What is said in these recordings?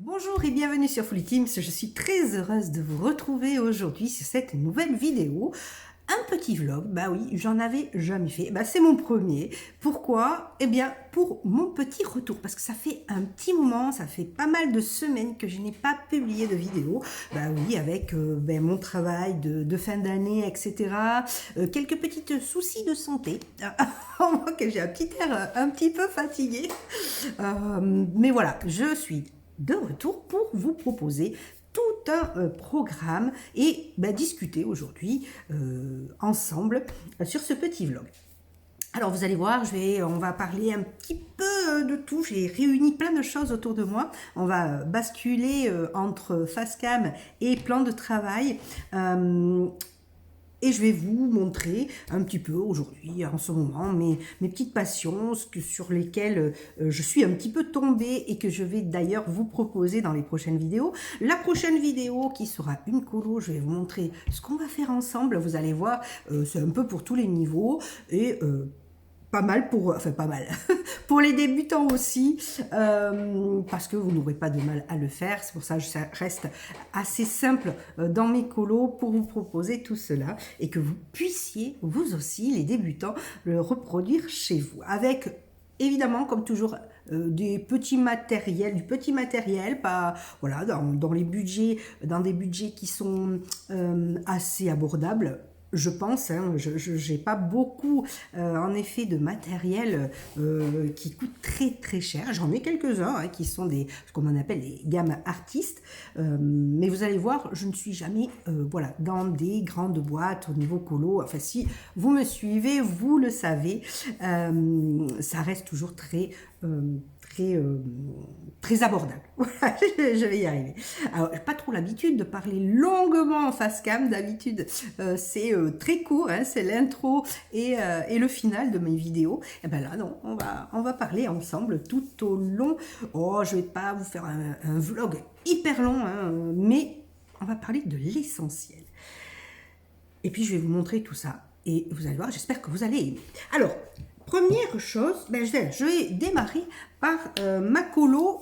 Bonjour et bienvenue sur Fully Teams, je suis très heureuse de vous retrouver aujourd'hui sur cette nouvelle vidéo. Un petit vlog, bah oui, j'en avais jamais fait, bah c'est mon premier. Pourquoi? Eh bien pour mon petit retour, parce que ça fait un petit moment, ça fait pas mal de semaines que je n'ai pas publié de vidéo. Bah oui, avec mon travail de fin d'année, etc. Quelques petits soucis de santé, on voit que j'ai un petit air un petit peu fatigué. Mais voilà, je suis de retour pour vous proposer tout un programme et discuter aujourd'hui ensemble sur ce petit vlog. Alors vous allez voir, on va parler un petit peu de tout. J'ai réuni plein de choses autour de moi. On va basculer entre face cam et plan de travail. Et je vais vous montrer un petit peu aujourd'hui, en ce moment, mes petites passions, sur lesquelles je suis un petit peu tombée et que je vais d'ailleurs vous proposer dans les prochaines vidéos. La prochaine vidéo qui sera une colo, je vais vous montrer ce qu'on va faire ensemble. Vous allez voir, c'est un peu pour tous les niveaux et pas mal pour les débutants aussi, parce que vous n'aurez pas de mal à le faire. C'est pour ça que ça reste assez simple dans mes colos pour vous proposer tout cela et que vous puissiez, vous aussi, les débutants, le reproduire chez vous. Avec, évidemment, comme toujours, du petit matériel, pas voilà, dans les budgets, dans des budgets qui sont assez abordables. Je pense, je n'ai pas beaucoup en effet de matériel qui coûte très cher. J'en ai quelques-uns qui sont ce qu'on appelle les gammes artistes. Mais vous allez voir, je ne suis jamais voilà, dans des grandes boîtes au niveau colo. Enfin, si vous me suivez, vous le savez, ça reste toujours très abordable. Je vais y arriver. Alors, j'ai pas trop l'habitude de parler longuement en face cam. D'habitude, c'est très court, c'est l'intro et le final de mes vidéos. Et ben là, non, on va parler ensemble tout au long. Oh, je vais pas vous faire un vlog hyper long, mais on va parler de l'essentiel. Et puis, je vais vous montrer tout ça. Et vous allez voir, j'espère que vous allez aimer. Alors, première chose, je vais démarrer par ma colo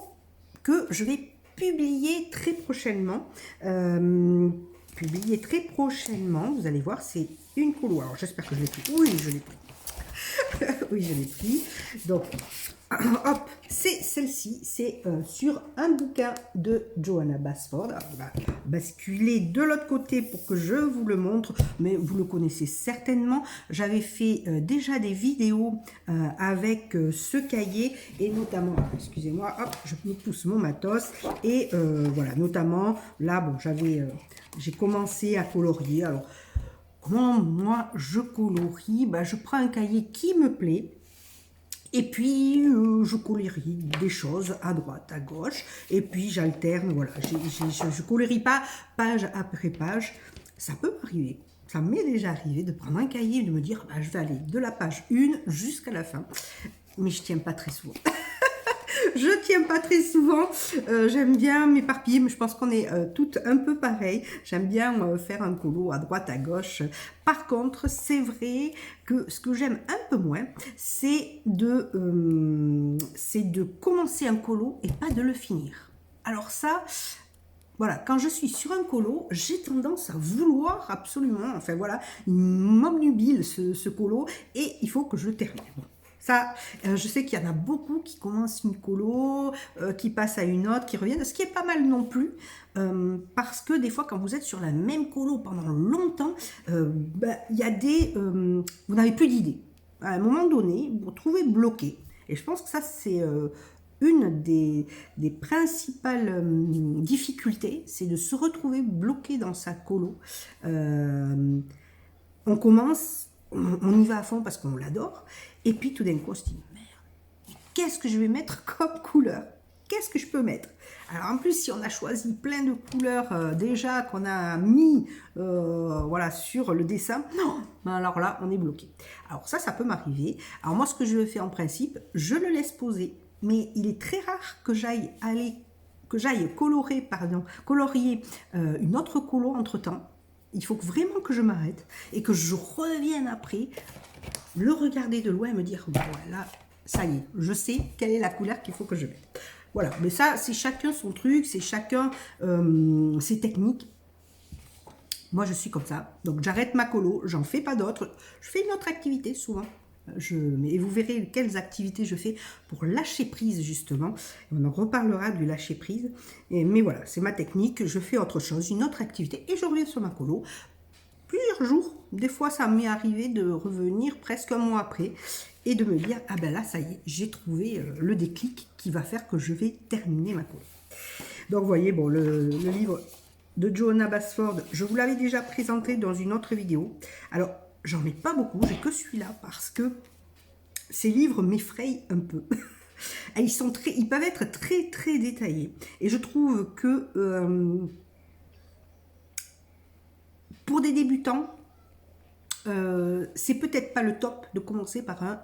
que je vais publier très prochainement. Vous allez voir, c'est une colo. Alors, j'espère que je l'ai pris. Oui, je l'ai pris. Oui, je l'ai pris. Donc, hop, c'est celle-ci. C'est sur un bouquin de Johanna Basford. Alors, on va basculer de l'autre côté pour que je vous le montre, mais vous le connaissez certainement. J'avais fait déjà des vidéos avec ce cahier et notamment, excusez-moi, hop, je me pousse mon matos et voilà, notamment là, bon, j'ai commencé à colorier. Alors, comment moi je colorie? Je prends un cahier qui me plaît. Et puis, je colorie des choses à droite, à gauche. Et puis, j'alterne, voilà. Je ne colorie pas page après page. Ça peut m'arriver. Ça m'est déjà arrivé de prendre un cahier et de me dire, je vais aller de la page 1 jusqu'à la fin. Mais je ne tiens pas très souvent. Je tiens pas très souvent, j'aime bien m'éparpiller, mais je pense qu'on est toutes un peu pareilles. J'aime bien faire un colo à droite, à gauche. Par contre, c'est vrai que ce que j'aime un peu moins, c'est de commencer un colo et pas de le finir. Alors ça, voilà, quand je suis sur un colo, j'ai tendance à vouloir absolument, enfin voilà, il m'obnubile ce colo et il faut que je le termine. Bon. Ça, je sais qu'il y en a beaucoup qui commencent une colo, qui passent à une autre, qui reviennent, ce qui est pas mal non plus, parce que des fois, quand vous êtes sur la même colo pendant longtemps, il y a vous n'avez plus d'idées. À un moment donné, vous vous trouvez bloqué. Et je pense que ça, c'est une des principales difficultés, c'est de se retrouver bloqué dans sa colo. On commence, on y va à fond parce qu'on l'adore, et puis tout d'un coup on se dit, merde, qu'est-ce que je vais mettre comme couleur? Qu'est-ce que je peux mettre? Alors en plus, si on a choisi plein de couleurs déjà qu'on a mis voilà, sur le dessin, non, alors là, on est bloqué. Alors ça peut m'arriver. Alors moi, ce que je fais en principe, je le laisse poser, mais il est très rare que j'aille colorier une autre colo entre-temps. Il faut vraiment que je m'arrête et que je revienne après, le regarder de loin et me dire, voilà, ça y est, je sais quelle est la couleur qu'il faut que je mette. Voilà, mais ça, c'est chacun son truc, c'est chacun ses techniques. Moi, je suis comme ça. Donc, j'arrête ma colo, j'en fais pas d'autres. Je fais une autre activité, souvent. Et vous verrez quelles activités je fais pour lâcher prise, justement. On en reparlera du lâcher prise. Mais voilà, c'est ma technique. Je fais autre chose, une autre activité, et je reviens sur ma colo. Plusieurs jours. Des fois, ça m'est arrivé de revenir presque un mois après et de me dire, ah ben là, ça y est, j'ai trouvé le déclic qui va faire que je vais terminer ma colo. Donc, vous voyez, bon, le livre de Johanna Basford, je vous l'avais déjà présenté dans une autre vidéo. Alors, j'en ai pas beaucoup, j'ai que celui-là parce que ces livres m'effrayent un peu. Ils peuvent être très très détaillés. Et je trouve que pour des débutants, c'est peut-être pas le top de commencer par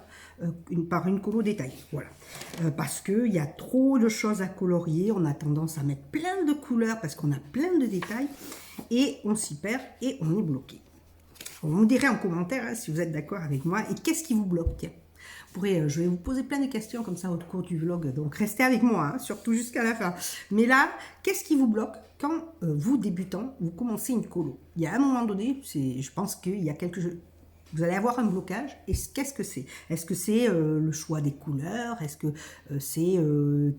une colo détaillée. Voilà. Parce qu'il y a trop de choses à colorier, on a tendance à mettre plein de couleurs parce qu'on a plein de détails et on s'y perd et on est bloqué. Vous me direz en commentaire hein, si vous êtes d'accord avec moi et qu'est-ce qui vous bloque. Tiens. Je vais vous poser plein de questions comme ça au cours du vlog, donc restez avec moi, hein, surtout jusqu'à la fin. Mais là, qu'est-ce qui vous bloque quand vous, débutant, vous commencez une colo? Il y a un moment donné, je pense qu'il y a quelque chose... Vous allez avoir un blocage, et qu'est-ce que c'est? Est-ce que c'est le choix des couleurs? Est-ce que c'est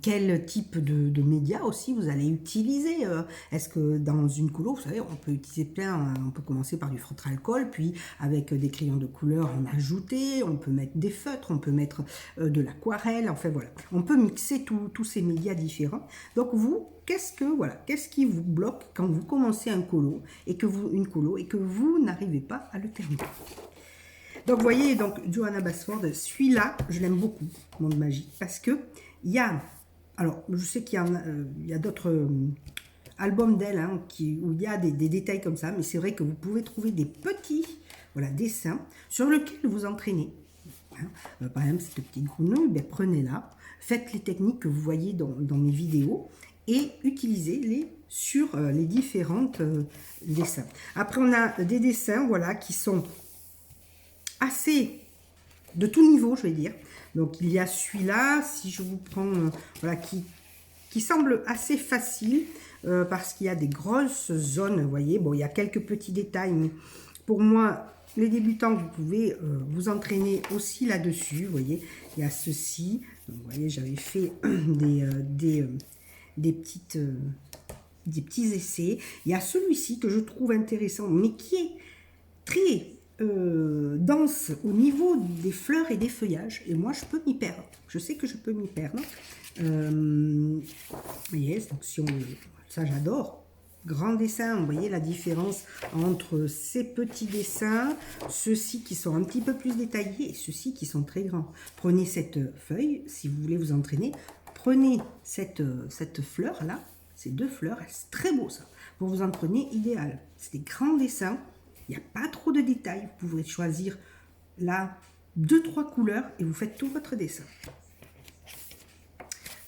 quel type de médias aussi vous allez utiliser? Est-ce que dans une colo, vous savez, on peut utiliser plein, on peut commencer par du feutre alcool, puis avec des crayons de couleur en ajouter, on peut mettre des feutres, on peut mettre de l'aquarelle, enfin voilà. On peut mixer tous ces médias différents. Donc vous, qu'est-ce qui vous bloque quand vous commencez une colo et que vous n'arrivez pas à le terminer? Donc, vous voyez, donc, Johanna Basford, celui-là, je l'aime beaucoup, Monde Magique, parce que il y a, alors, je sais qu'il y a d'autres albums d'elle, hein, où il y a des détails comme ça, mais c'est vrai que vous pouvez trouver des petits, voilà, dessins sur lesquels vous entraînez. Hein. Par exemple, cette petite grenouille, ben, prenez-la, faites les techniques que vous voyez dans mes vidéos et utilisez-les sur les différentes dessins. Après, on a des dessins, voilà, qui sont assez de tout niveau, je vais dire. Donc, il y a celui-là, si je vous prends, voilà, qui semble assez facile, parce qu'il y a des grosses zones, vous voyez. Bon, il y a quelques petits détails, mais pour moi, les débutants, vous pouvez vous entraîner aussi là-dessus, vous voyez. Il y a ceci, donc, vous voyez, j'avais fait des petits essais. Il y a celui-ci que je trouve intéressant, mais qui est très dense au niveau des fleurs et des feuillages, et moi je peux m'y perdre, je sais que je peux m'y perdre. Vous voyez, donc si ça j'adore, grand dessin, vous voyez la différence entre ces petits dessins, ceux-ci qui sont un petit peu plus détaillés et ceux-ci qui sont très grands. Prenez cette feuille, si vous voulez vous entraîner, prenez cette fleur là, ces deux fleurs, c'est très beau ça, pour vous entraîner, idéal. C'est des grands dessins. Il n'y a pas trop de détails. Vous pouvez choisir là 2-3 couleurs et vous faites tout votre dessin.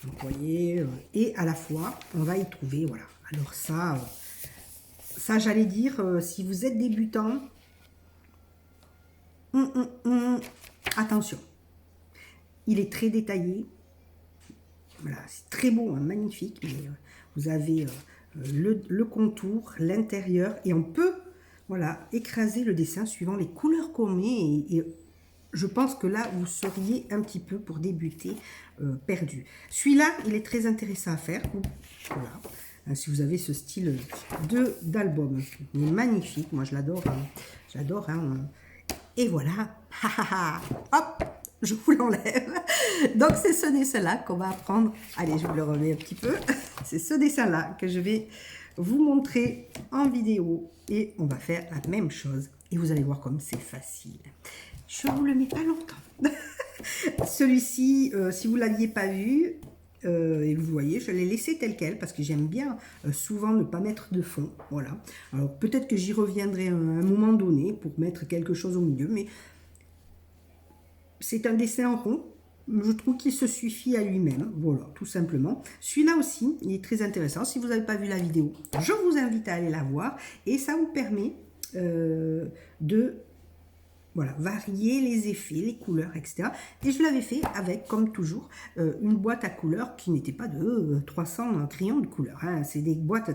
Donc, vous voyez, et à la fois, on va y trouver, voilà. Alors ça j'allais dire, si vous êtes débutant, attention. Il est très détaillé. Voilà, c'est très beau, hein, magnifique. Mais, vous avez le contour, l'intérieur, et on peut... Voilà, écraser le dessin suivant les couleurs qu'on met et je pense que là, vous seriez un petit peu pour débuter perdu. Celui-là, il est très intéressant à faire. Voilà, hein, si vous avez ce style d'album. Il est magnifique, moi je l'adore. Hein. J'adore. Hein. Et voilà, hop, je vous l'enlève. Donc c'est ce dessin-là qu'on va apprendre. Allez, je vous le remets un petit peu. C'est ce dessin-là que je vais vous montrer en vidéo et on va faire la même chose et vous allez voir comme c'est facile. Je vous le mets pas longtemps. Celui-ci, si vous l'aviez pas vu et vous voyez, je l'ai laissé tel quel parce que j'aime bien souvent ne pas mettre de fond. Voilà. Alors peut-être que j'y reviendrai à un moment donné pour mettre quelque chose au milieu, mais c'est un dessin en rond. Je trouve qu'il se suffit à lui-même, voilà, tout simplement. Celui-là aussi, il est très intéressant. Si vous n'avez pas vu la vidéo, je vous invite à aller la voir. Et ça vous permet de voilà, varier les effets, les couleurs, etc. Et je l'avais fait avec, comme toujours, une boîte à couleurs qui n'était pas de 300 crayons de couleur. Hein. C'est des boîtes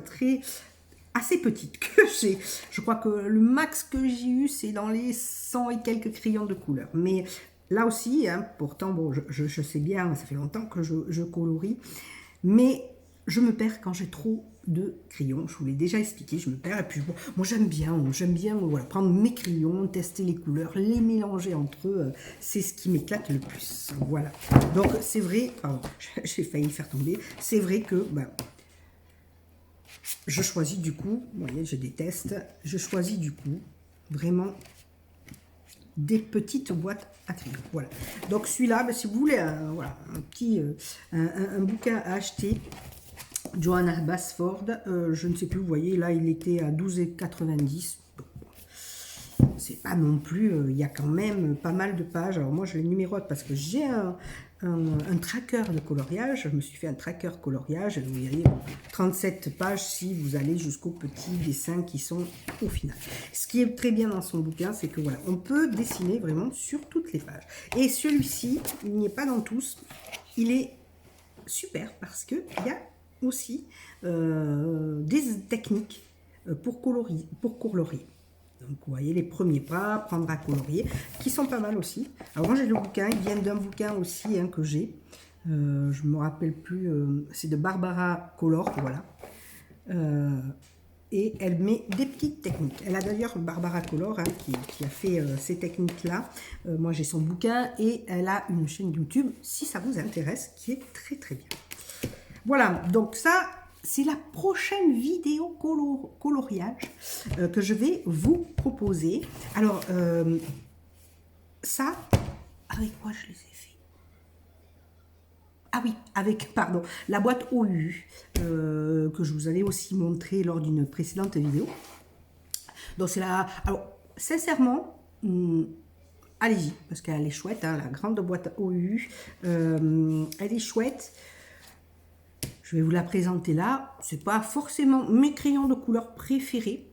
assez petites que j'ai. Je crois que le max que j'ai eu, c'est dans les 100 et quelques crayons de couleur. Mais là aussi, hein, pourtant, bon, je sais bien, ça fait longtemps que je colorie, mais je me perds quand j'ai trop de crayons. Je vous l'ai déjà expliqué, je me perds. Et puis bon, moi j'aime bien voilà, prendre mes crayons, tester les couleurs, les mélanger entre eux. C'est ce qui m'éclate le plus. Voilà. Donc c'est vrai, pardon, j'ai failli faire tomber. C'est vrai que ben, je choisis du coup, vous voyez, je déteste. Je choisis du coup vraiment des petites boîtes à crayons. Voilà. Donc celui-là, ben, si vous voulez, voilà, un petit un bouquin à acheter. Johanna Basford, je ne sais plus, vous voyez, là il était à 12,90 €. C'est pas non plus, il y a quand même pas mal de pages. Alors moi je les numérote parce que j'ai un tracker de coloriage. Je me suis fait un tracker coloriage. Vous voyez, 37 pages si vous allez jusqu'aux petits dessins qui sont au final. Ce qui est très bien dans son bouquin, c'est que voilà, on peut dessiner vraiment sur toutes les pages. Et celui-ci, il n'y est pas dans tous. Il est super parce que il y a aussi des techniques pour colorier. Donc vous voyez les premiers pas, apprendre à colorier, qui sont pas mal aussi. Alors moi j'ai le bouquin, ils viennent d'un bouquin aussi hein, que j'ai. Je me rappelle plus, c'est de Barbara Color, voilà. Et elle met des petites techniques. Elle a d'ailleurs Barbara Color hein, qui a fait ces techniques-là. Moi j'ai son bouquin et elle a une chaîne YouTube, si ça vous intéresse, qui est très très bien. Voilà, donc ça, c'est la prochaine vidéo coloriage que je vais vous proposer. Alors, ça, avec quoi je les ai fait? Ah oui, avec, pardon, la boîte OU, que je vous avais aussi montré lors d'une précédente vidéo. Donc c'est la... Alors, sincèrement... allez-y, parce qu'elle est chouette, hein, la grande boîte OU, elle est chouette. Je vais vous la présenter là. C'est pas forcément mes crayons de couleur préférés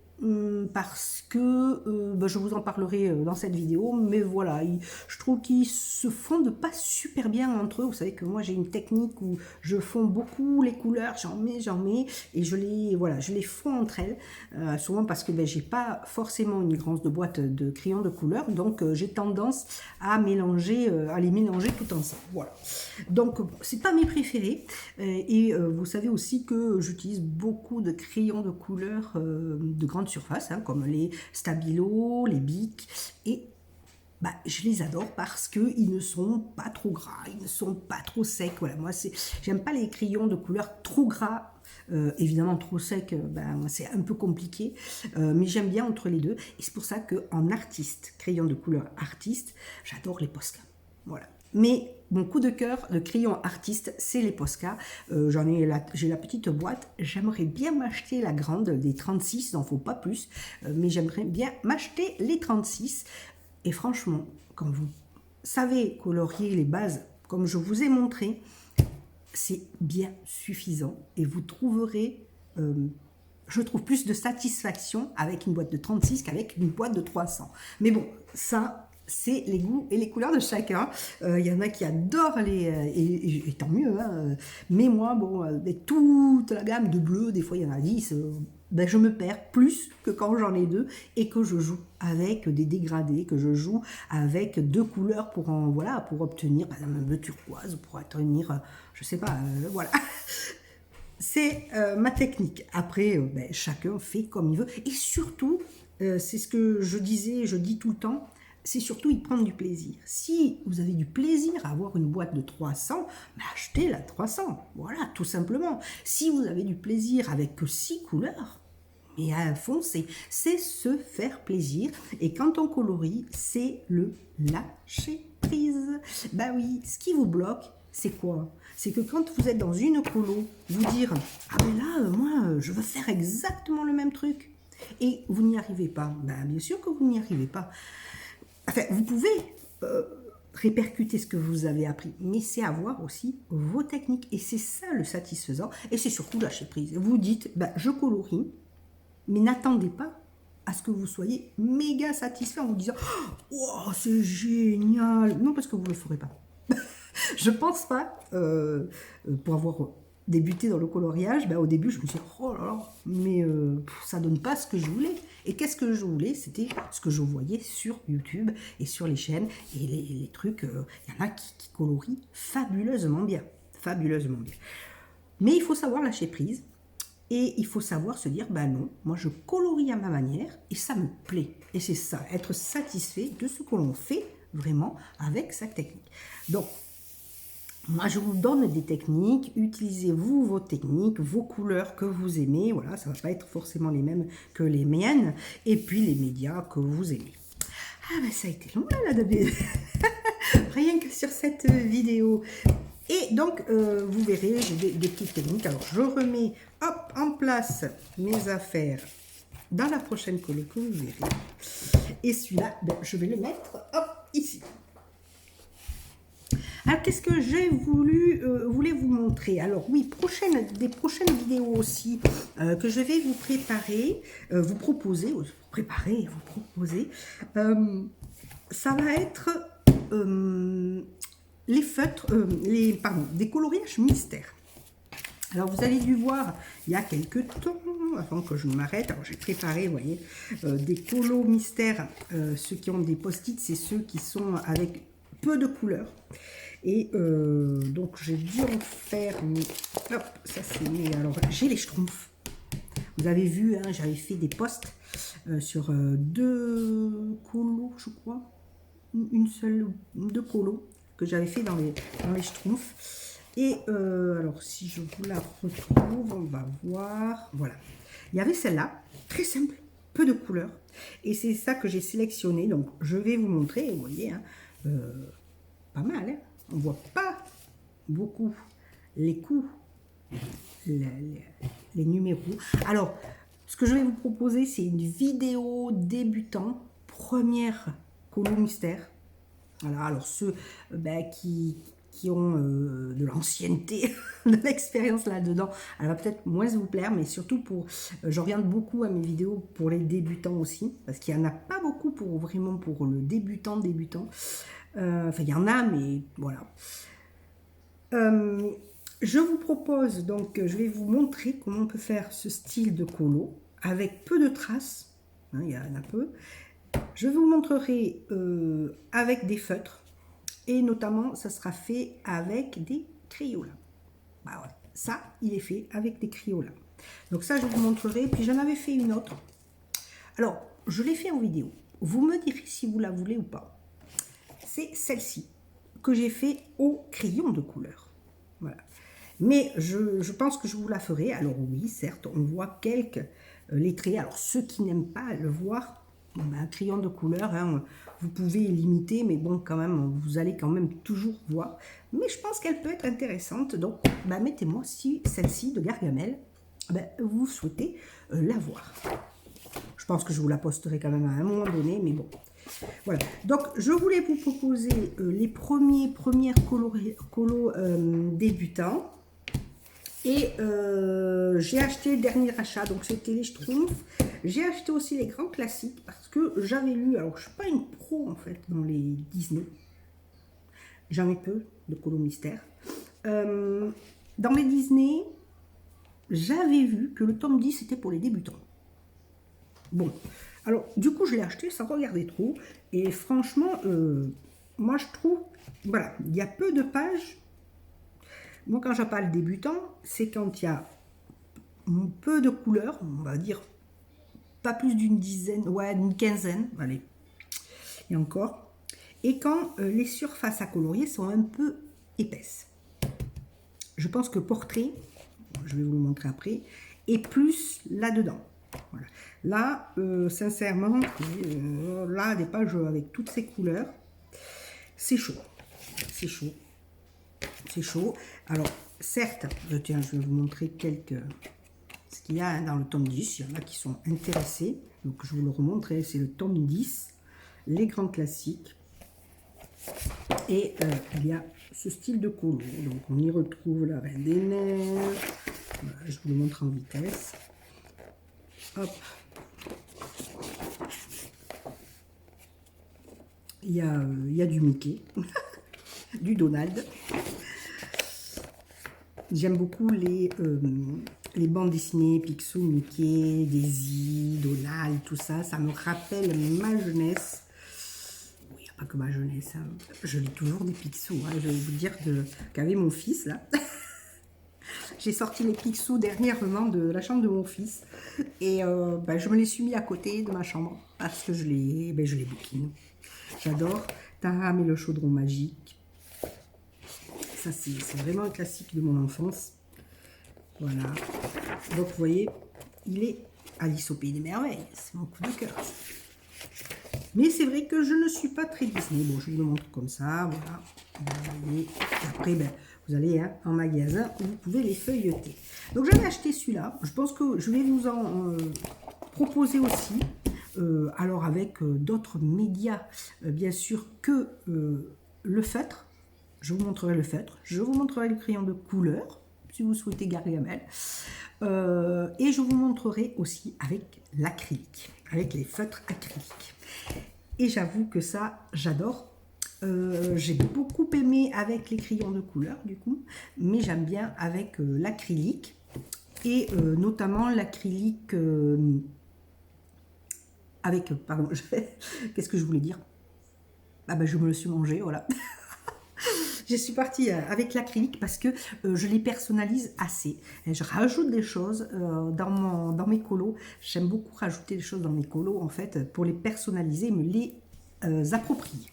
parce que je vous en parlerai dans cette vidéo, mais voilà, je trouve qu'ils se fondent pas super bien entre eux. Vous savez que moi j'ai une technique où je fonds beaucoup les couleurs, j'en mets, et je les fonds entre elles, souvent parce que j'ai pas forcément une grande boîte de crayons de couleur, donc j'ai tendance à mélanger, à les mélanger tout ensemble. Voilà. Donc c'est pas mes préférés, et vous savez aussi que j'utilise beaucoup de crayons de couleur de grande surface, hein, comme les Stabilo, les Bic, et je les adore parce qu'ils ne sont pas trop gras, ils ne sont pas trop secs. Voilà, moi, j'aime pas les crayons de couleur trop gras. Évidemment, trop sec, c'est un peu compliqué, mais j'aime bien entre les deux. Et c'est pour ça qu'en artiste, crayon de couleur artiste, j'adore les Posca. Voilà. Mais mon coup de cœur de crayon artiste, c'est les Posca. J'ai la petite boîte. J'aimerais bien m'acheter la grande, des 36, il n'en faut pas plus. Mais j'aimerais bien m'acheter les 36. Et franchement, comme vous savez colorier les bases, comme je vous ai montré, c'est bien suffisant. Et vous trouverez, je trouve, plus de satisfaction avec une boîte de 36 qu'avec une boîte de 300. Mais bon, ça... c'est les goûts et les couleurs de chacun. Il y en a qui adorent et tant mieux. Hein. Mais moi, bon, toute la gamme de bleu, des fois il y en a 10, je me perds plus que quand j'en ai deux et que je joue avec des dégradés, que je joue avec deux couleurs pour obtenir par exemple un bleu turquoise, pour obtenir, je sais pas, voilà. C'est ma technique. Après, chacun fait comme il veut. Et surtout, c'est ce que je dis tout le temps, c'est surtout y prendre du plaisir. Si vous avez du plaisir à avoir une boîte de 300, achetez la 300. Voilà, tout simplement. Si vous avez du plaisir avec que 6 couleurs, mais à foncez. C'est se faire plaisir. Et quand on colorie, c'est le lâcher prise. Oui, ce qui vous bloque, c'est quoi? C'est que quand vous êtes dans une colo, vous dire « Ah mais là, moi, je veux faire exactement le même truc. » Et vous n'y arrivez pas. Bien sûr que vous n'y arrivez pas. Enfin, vous pouvez répercuter ce que vous avez appris, mais c'est avoir aussi vos techniques. Et c'est ça le satisfaisant. Et c'est surtout lâcher prise. Vous dites, je colorie, mais n'attendez pas à ce que vous soyez méga satisfait en vous disant « Oh, c'est génial !» Non, parce que vous ne le ferez pas. Je pense pas, pour avoir débuté dans le coloriage, ben, au début je me suis dit « Oh là là, mais ça donne pas ce que je voulais ». Et qu'est-ce que je voulais? C'était ce que je voyais sur YouTube et sur les chaînes. Et les trucs, il y en a qui colorient fabuleusement bien. Fabuleusement bien. Mais il faut savoir lâcher prise. Et il faut savoir se dire, ben non, moi je colorie à ma manière et ça me plaît. Et c'est ça, être satisfait de ce que l'on fait vraiment avec sa technique. Donc, moi je vous donne des techniques, utilisez-vous vos techniques, vos couleurs que vous aimez. Voilà, ça ne va pas être forcément les mêmes que les miennes. Et puis les médias que vous aimez. Ah ben ça a été long là, rien que sur cette vidéo. Et donc, vous verrez, j'ai des petites techniques. Alors, je remets, hop, en place mes affaires dans la prochaine colo que vous verrez. Et celui-là, ben, je vais le mettre, hop, ici. Alors, qu'est-ce que j'ai voulais vous montrer? Alors, oui, des prochaines vidéos aussi que je vais vous préparer, vous proposer, ça va être... les feutres, des coloriages mystères. Alors vous avez dû voir il y a quelques temps, avant que je ne m'arrête, alors j'ai préparé, vous voyez, des colos mystères. Ceux qui ont des post-it, c'est ceux qui sont avec peu de couleurs. Et donc j'ai dû en faire, hop, ça c'est mes, alors j'ai les schtroumpfs. Vous avez vu, hein, j'avais fait des posts sur 2 colos, je crois, deux colos que j'avais fait dans les schtroumpfs. Et alors si je vous la retrouve, on va voir, voilà, il y avait celle-là, très simple, peu de couleurs, et c'est ça que j'ai sélectionné. Donc je vais vous montrer, vous voyez, hein, pas mal, hein, on voit pas beaucoup les coups, les numéros. Alors ce que je vais vous proposer, c'est une vidéo débutant, première colo mystère. Voilà, alors ceux qui ont de l'ancienneté, de l'expérience là-dedans, elle va peut-être moins vous plaire, mais surtout pour... j'oriente beaucoup à mes vidéos pour les débutants aussi, parce qu'il n'y en a pas beaucoup vraiment pour le débutant. Enfin, il y en a, mais voilà. Je vous propose, donc, je vais vous montrer comment on peut faire ce style de colo, avec peu de traces, hein, il y en a peu. Je vous montrerai avec des feutres et notamment ça sera fait avec des Crayolas. Bah ouais, ça il est fait avec des Crayolas. Donc ça je vous montrerai. Puis j'en avais fait une autre. Alors je l'ai fait en vidéo. Vous me direz si vous la voulez ou pas. C'est celle-ci que j'ai fait au crayon de couleur. Voilà. Mais je pense que je vous la ferai. Alors oui, certes, on voit quelques les traits. Alors ceux qui n'aiment pas le voir, un crayon de couleur, hein, vous pouvez l'imiter, mais bon, quand même, vous allez quand même toujours voir. Mais je pense qu'elle peut être intéressante, donc mettez-moi si celle-ci de Gargamel, vous souhaitez la voir. Je pense que je vous la posterai quand même à un moment donné, mais bon. Voilà, donc je voulais vous proposer les premières colos débutants. Et j'ai acheté le dernier achat, donc c'était les Schtroumpfs. J'ai acheté aussi les grands classiques parce que j'avais lu, alors je ne suis pas une pro en fait dans les Disney. J'en ai peu de colos mystères. Dans les Disney, j'avais vu que le tome 10 était pour les débutants. Bon, alors du coup je l'ai acheté sans regarder trop. Et franchement, moi je trouve, voilà, il y a peu de pages. Moi, quand je parle débutant, c'est quand il y a peu de couleurs, on va dire pas plus d'une dizaine, ouais, une quinzaine, allez, et encore. Et quand les surfaces à colorier sont un peu épaisses. Je pense que portrait, je vais vous le montrer après, est plus là-dedans. Voilà. Là, sincèrement, là, des pages avec toutes ces couleurs, c'est chaud. C'est chaud. C'est chaud. Alors, certes, tiens, je vais vous montrer ce qu'il y a dans le tome 10. Il y en a qui sont intéressés. Donc, je vous le remontrerai. C'est le tome 10, les grands classiques. Et il y a ce style de colo. Donc, on y retrouve la Reine des Neiges. Voilà, je vous le montre en vitesse. Hop. il y a du Mickey, du Donald. J'aime beaucoup les bandes dessinées, Picsou, Mickey, Daisy, Donald, tout ça. Ça me rappelle ma jeunesse. Oui, il n'y a pas que ma jeunesse. Hein. Je lis toujours des Picsou. Hein. Je vais vous dire qu'avec mon fils, là, j'ai sorti les Picsou dernièrement de la chambre de mon fils. Et ben, je me les suis mis à côté de ma chambre parce que je les bouquine. J'adore Taram et le chaudron magique. Ça, c'est vraiment un classique de mon enfance. Voilà. Donc, vous voyez, il est Alice au Pays des Merveilles. C'est mon coup de cœur. Mais c'est vrai que je ne suis pas très Disney. Bon, je vous le montre comme ça. Voilà. Vous voyez. Et après, ben, vous allez hein, en magasin où vous pouvez les feuilleter. Donc, j'avais acheté celui-là. Je pense que je vais vous en proposer aussi. Alors, avec d'autres médias, bien sûr, que le feutre. Je vous montrerai le feutre, je vous montrerai le crayon de couleur, si vous souhaitez Gargamel. Et je vous montrerai aussi avec l'acrylique, avec les feutres acryliques. Et j'avoue que ça, j'adore. J'ai beaucoup aimé avec les crayons de couleur, du coup, mais j'aime bien avec l'acrylique. Et notamment l'acrylique avec... pardon, qu'est-ce que je voulais dire? Ah ben, je me le suis mangé, voilà. Je suis partie avec l'acrylique parce que je les personnalise assez. Et je rajoute des choses dans mes colos. J'aime beaucoup rajouter des choses dans mes colos, en fait, pour les personnaliser, me les approprier.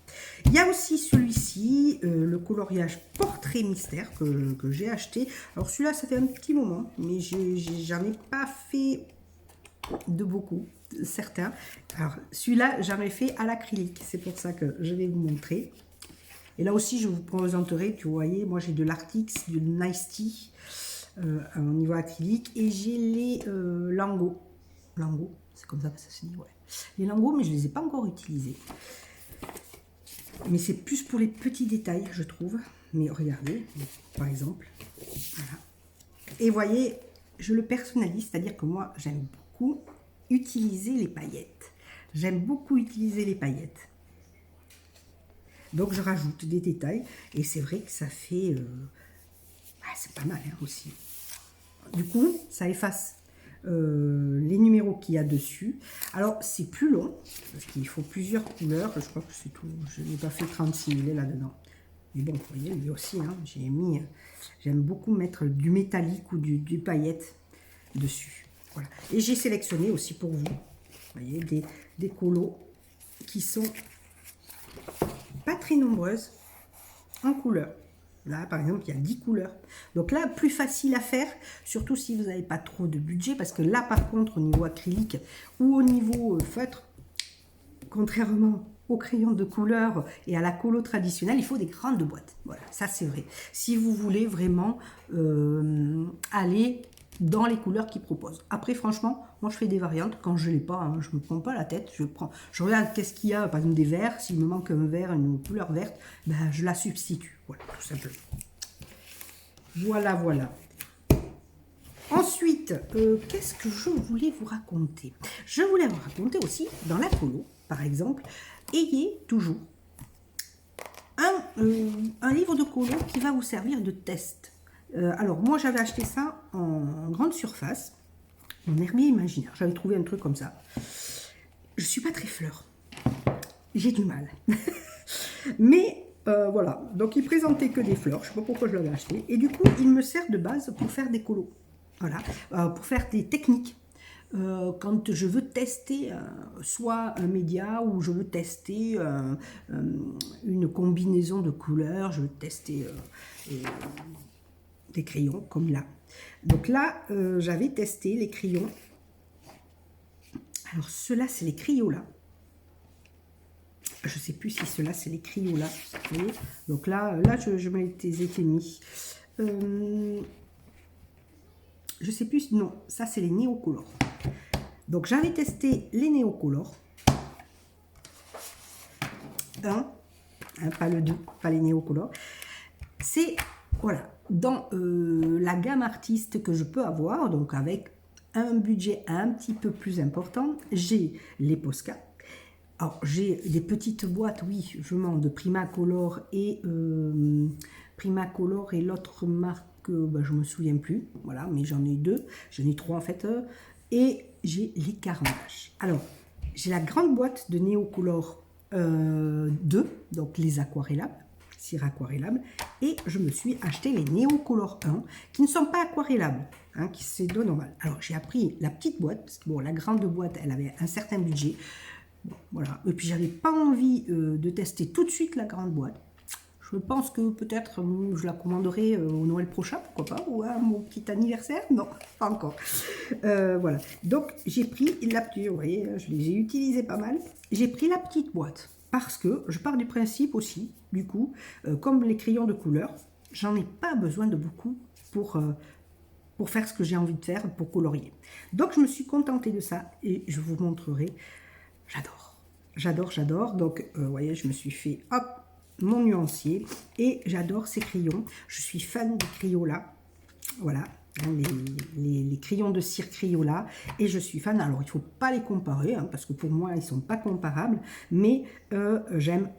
Il y a aussi celui-ci, le coloriage Portrait Mystère que j'ai acheté. Alors celui-là, ça fait un petit moment, mais j'en ai pas fait de beaucoup, certains. Alors celui-là, j'en ai fait à l'acrylique. C'est pour ça que je vais vous montrer. Et là aussi, je vous présenterai, vous voyez, moi j'ai de l'Artix, du Nice Tea au niveau acrylique. Et j'ai les lingots. Lingots, c'est comme ça que ça se dit, ouais. Les lingots, mais je ne les ai pas encore utilisés. Mais c'est plus pour les petits détails, je trouve. Mais regardez, par exemple. Voilà. Et vous voyez, je le personnalise, c'est-à-dire que moi, j'aime beaucoup utiliser les paillettes. J'aime beaucoup utiliser les paillettes. Donc, je rajoute des détails. Et c'est vrai que ça fait... c'est pas mal hein, aussi. Du coup, ça efface les numéros qu'il y a dessus. Alors, c'est plus long. Parce qu'il faut plusieurs couleurs. Je crois que c'est tout. Je n'ai pas fait 36 000 là-dedans. Mais bon, vous voyez, lui aussi, hein, j'ai mis... J'aime beaucoup mettre du métallique ou du paillette dessus. Voilà. Et j'ai sélectionné aussi pour vous, voyez, des colos qui sont... pas très nombreuses en couleurs. Là, par exemple, il y a 10 couleurs. Donc là, plus facile à faire, surtout si vous n'avez pas trop de budget, parce que là, par contre, au niveau acrylique ou au niveau feutre, contrairement au crayon de couleur et à la colo traditionnelle, il faut des grandes boîtes. Voilà, ça c'est vrai. Si vous voulez vraiment aller dans les couleurs qu'ils proposent. Après, franchement, moi je fais des variantes. Quand je ne l'ai pas, hein, je ne me prends pas la tête. Je regarde qu'est-ce qu'il y a, par exemple des verts. S'il me manque un vert, une couleur verte, ben, je la substitue. Voilà, tout simplement. Voilà, voilà. Ensuite, qu'est-ce que je voulais vous raconter? Je voulais vous raconter aussi, dans la colo, par exemple, ayez toujours un livre de colo qui va vous servir de test. Alors, moi, j'avais acheté ça en grande surface, en herbier imaginaire. J'avais trouvé un truc comme ça. Je ne suis pas très fleur. J'ai du mal. Mais voilà, donc il présentait que des fleurs. Je ne sais pas pourquoi je l'avais acheté. Et du coup, il me sert de base pour faire des colos. Voilà, pour faire des techniques. Quand je veux tester soit un média ou je veux tester une combinaison de couleurs, je veux tester des crayons comme là. Donc là, j'avais testé les crayons. Alors ceux-là, c'est les Crayola. Je ne sais plus si ceux-là, c'est les Crayola. Vous voyez, donc là je me les étais mis. Je ne sais plus, non, ça c'est les néocolores. Donc j'avais testé les néocolores. Pas le 2, pas les néocolores. C'est, voilà, dans la gamme artiste que je peux avoir, donc avec un budget un petit peu plus important, j'ai les Posca. Alors, j'ai des petites boîtes, oui, je mens, de Primacolor et l'autre marque, ben, je me souviens plus, voilà, mais j'en ai deux, j'en ai trois en fait, et j'ai les carandages. Alors, j'ai la grande boîte de Neocolor 2, donc les aquarellables, cire aquarellable, et je me suis acheté les Neocolor 1, qui ne sont pas aquarellables, hein, qui c'est de normal. Alors, j'ai appris la petite boîte, parce que bon, la grande boîte, elle avait un certain budget. Bon, voilà. Et puis j'avais pas envie de tester tout de suite la grande boîte. Je pense que peut-être je la commanderai au Noël prochain, pourquoi pas, ou à mon petit anniversaire. Non, pas encore. Voilà. Donc j'ai pris la petite, vous voyez, je les ai utilisés pas mal. J'ai pris la petite boîte parce que je pars du principe aussi, du coup, comme les crayons de couleur, j'en ai pas besoin de beaucoup pour faire ce que j'ai envie de faire, pour colorier. Donc je me suis contentée de ça et je vous montrerai. J'adore, j'adore, j'adore. Donc, vous voyez, je me suis fait, hop, mon nuancier. Et j'adore ces crayons. Je suis fan des Crayola. Voilà, hein, les crayons de cire Crayola. Et je suis fan. Alors, il ne faut pas les comparer, hein, parce que pour moi, ils ne sont pas comparables. Mais j'adore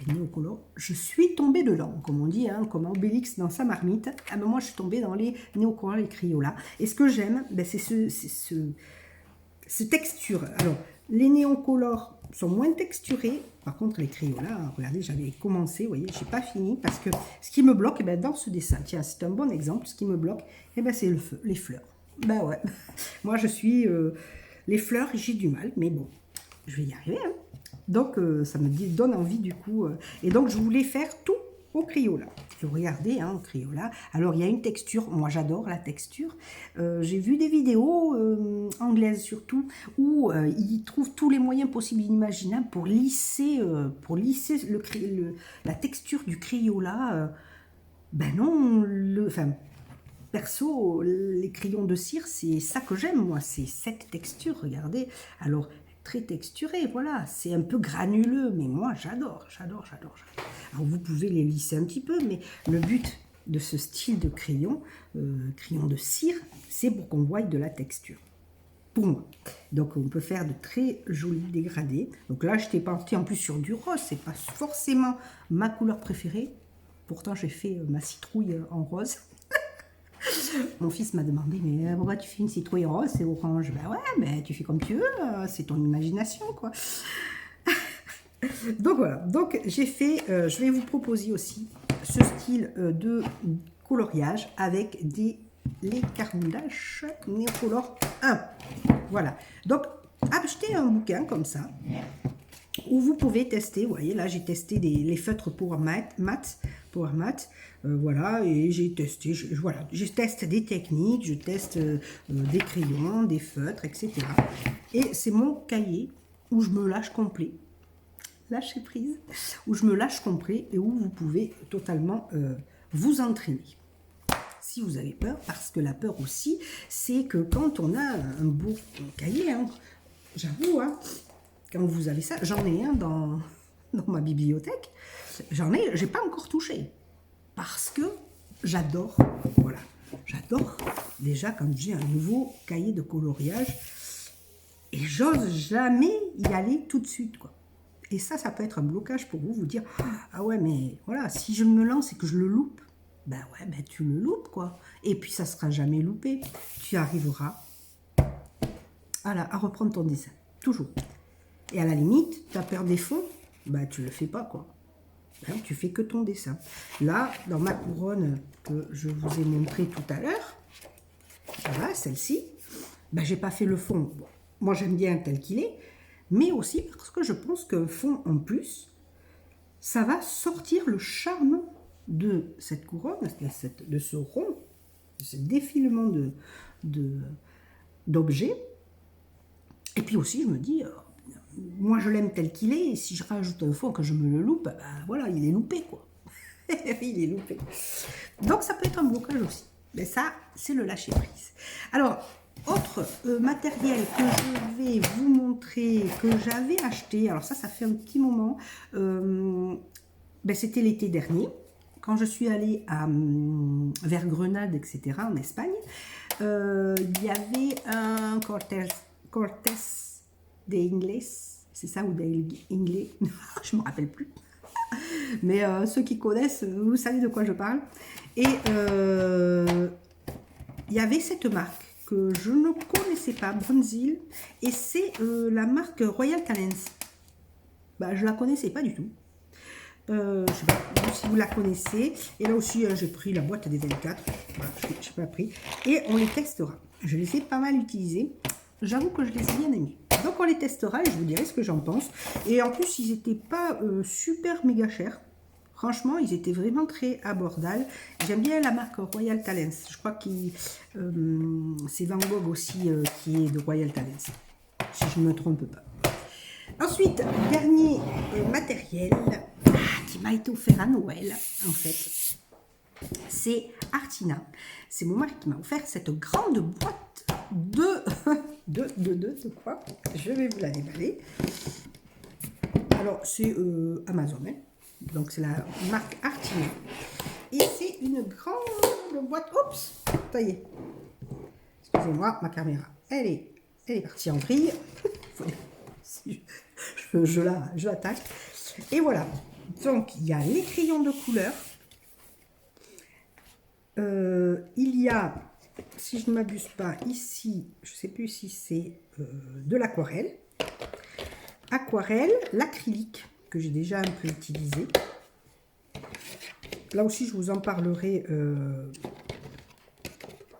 les Neocolor. Je suis tombée dedans, comme on dit, hein, comme Obélix dans sa marmite. Ah ben moi, je suis tombée dans les Neocolor et Crayola. Et ce que j'aime, ben, c'est cette texture. Alors, les Neocolor sont moins texturés. Par contre, les Crayola, regardez, j'avais commencé, vous voyez, je n'ai pas fini. Parce que ce qui me bloque, eh ben, dans ce dessin, tiens, c'est un bon exemple, ce qui me bloque, eh ben, c'est les fleurs. Ben ouais, moi je suis... les fleurs, j'ai du mal, mais bon, je vais y arriver. Hein. Donc, ça me donne envie du coup. Et donc, je voulais faire tout au Crayola. Et regardez, hein, au Crayola. Alors, il y a une texture. Moi, j'adore la texture. J'ai vu des vidéos anglaises surtout où ils trouvent tous les moyens possibles et inimaginables pour lisser la texture du Crayola. Ben non, perso, les crayons de cire, c'est ça que j'aime, moi. C'est cette texture, regardez. Alors, très texturé, voilà. C'est un peu granuleux, mais moi, j'adore, j'adore, j'adore. Alors, vous pouvez les lisser un petit peu, mais le but de ce style de crayon, crayon de cire, c'est pour qu'on voie de la texture. Pour moi. Donc, on peut faire de très jolis dégradés. Donc là, j'étais partie en plus sur du rose. C'est pas forcément ma couleur préférée. Pourtant, j'ai fait ma citrouille en rose. Mon fils m'a demandé, mais pourquoi tu fais une citrouille rose, c'est orange? Ben ouais, mais tu fais comme tu veux, c'est ton imagination, quoi. Donc voilà, donc j'ai fait, je vais vous proposer aussi ce style de coloriage avec les carandages Neocolor 1. Voilà, donc achetez un bouquin comme ça, où vous pouvez tester, vous voyez, là j'ai testé les feutres pour mat, voilà, et j'ai testé, voilà, je teste des techniques, je teste des crayons, des feutres, etc. Et c'est mon cahier où je me lâche complet, lâcher prise, où je me lâche complet et où vous pouvez totalement vous entraîner. Si vous avez peur, parce que la peur aussi, c'est que quand on a un beau cahier, hein, j'avoue, hein, quand vous avez ça, j'en ai un dans ma bibliothèque, j'ai pas encore touché, parce que j'adore, voilà, j'adore déjà quand j'ai un nouveau cahier de coloriage, et j'ose jamais y aller tout de suite, quoi. Et ça peut être un blocage pour vous dire, ah ouais, mais voilà, si je me lance et que je le loupe, ben ouais, ben tu le loupes, quoi. Et puis ça sera jamais loupé, tu arriveras à reprendre ton dessin, toujours. Et à la limite, tu as peur des fonds, bah tu le fais pas, quoi. Hein, tu fais que ton dessin. Là, dans ma couronne que je vous ai montré tout à l'heure, voilà, celle-ci, bah, j'ai pas fait le fond. Bon, moi, j'aime bien tel qu'il est, mais aussi parce que je pense qu'un fond en plus, ça va sortir le charme de cette couronne, de ce rond, de ce défilement d'objets. Et puis aussi, je me dis... moi, je l'aime tel qu'il est, et si je rajoute un fond que je me le loupe, ben voilà, il est loupé, quoi. Il est loupé. Donc, ça peut être un blocage aussi. Mais ça, c'est le lâcher-prise. Alors, autre matériel que je vais vous montrer, que j'avais acheté, alors ça fait un petit moment, ben, c'était l'été dernier, quand je suis allée vers Grenade, etc., en Espagne, il y avait un Cortés de Ingles, C'est ça, ou Inglés. Je me rappelle plus. Mais ceux qui connaissent, vous savez de quoi je parle. Et il y avait cette marque que je ne connaissais pas, Bronzil, et c'est la marque Royal Talents. Bah, je la connaissais pas du tout. Je ne sais pas si vous la connaissez. Et là aussi, j'ai pris la boîte des 24. Voilà, je n'ai pas pris. Et on les testera. Je les ai pas mal utilisés. J'avoue que je les ai bien aimés. Donc on les testera et je vous dirai ce que j'en pense. Et en plus, ils n'étaient pas super méga chers. Franchement, ils étaient vraiment très abordables. J'aime bien la marque Royal Talents. Je crois que c'est Van Gogh aussi qui est de Royal Talents. Si je ne me trompe pas. Ensuite, dernier matériel qui m'a été offert à Noël, en fait. C'est Artina. C'est mon mari qui m'a offert cette grande boîte de quoi? Je vais vous la déballer. Alors, c'est Amazon, hein. Donc, c'est la marque Artina. Et c'est une grande boîte. Oups, ça y est. Excusez-moi, ma caméra, elle est partie en vrille. je l'attaque. Et voilà. Donc, il y a les crayons de couleur. Il y a, si je ne m'abuse pas, ici, je ne sais plus si c'est de l'aquarelle. Aquarelle, l'acrylique, que j'ai déjà un peu utilisé. Là aussi, je vous en parlerai